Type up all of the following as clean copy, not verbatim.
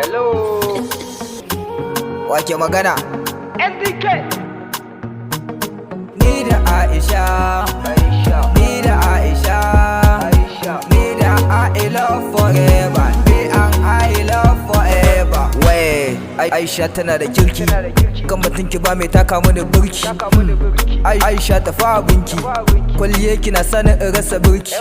Hello. Wake magana? NDK. Ni da Aisha, ni da Aisha, ni da I love forever, ni and I love forever. Wai, Aisha tana da kirki, kan batun ki ba mai taka mini burki. Aisha ta fa abinki, kwalliye kina sanin in rasa birki.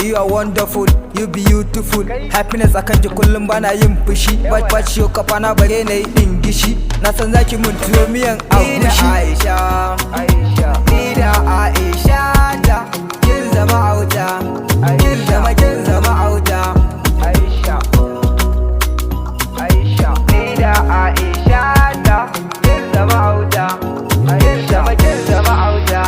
You are wonderful, you beautiful. Happiness akan ki kullum bana yin fushi. Baci yau kafa na bare na yi dingishi. Na san zaki mun tuwo miyan agushi. Ni da Aisha da kin zama auta, kin zama auta. Ni da Aisha da kin zama auta, kin zama auta.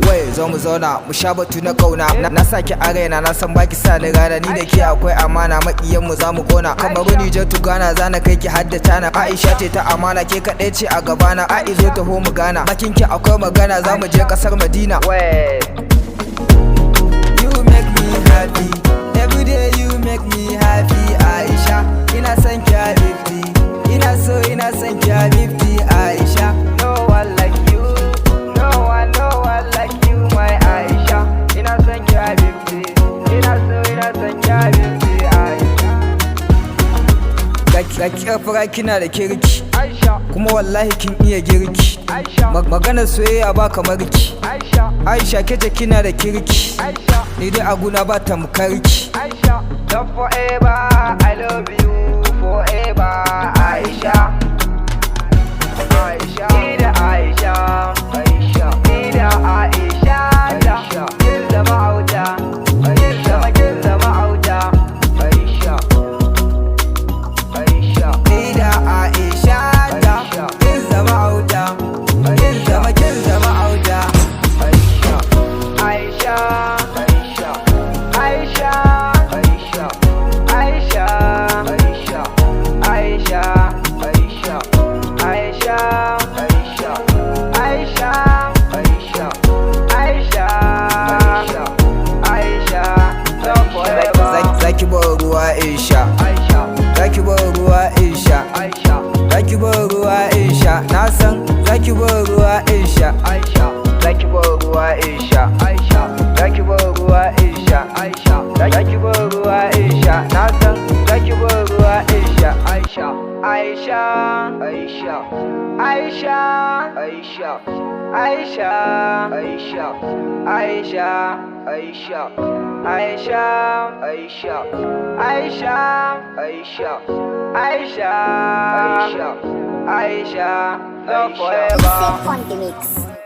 Wai zo mu zauna mu sha batu na kauna. Na saki a raina na san baki sa ni rana. Ni da ke akwai amana, makiyan mu za mu kona. Kamaru Nijar Tugana zana kai ki hadda na. Aisha ce ta amana, ke kaɗai ce a gabana. Ai zo taho mu gana, bakin ki akwai magana, za mu je kasar Madina. You make me happy, every day you make me happy. Aisha, ina son ki habibti, ina son ki habibti. Aisha, no one like you, no one like you, my Aisha. Ina son ki habibti, ina son ki habibti. Aisha, ga fara kina da kirki, kuma wallahi kin iya girki. Maganar soyayya ba kamar ki. Aisha kece kina da kirki, ni dai aguna ba tamkarki. Love forever, I love you forever. Aisha, ni da Aisha, ni da Aisha da kin zama auta, kin zama auta. Ni da Aisha da kin zama auta, kin zama auta. Aisha, Aisha, Aisha, zaki bar ruwa Aisha, zaki bar ruwa Aisha, zaki bar ruwa Aisha. Na san zaki bar ruwa Aisha, zaki bar ruwa Aisha, zaki bar ruwa Aisha, zaki bar ruwa Aisha. Na san zaki bar ruwa Aisha, Aisha, Aisha, Aisha, Aisha, Aisha, Aisha, Aisha, Aisha, Aisha, Aisha, Aisha, Aisha, Aisha, love forever. On the mix.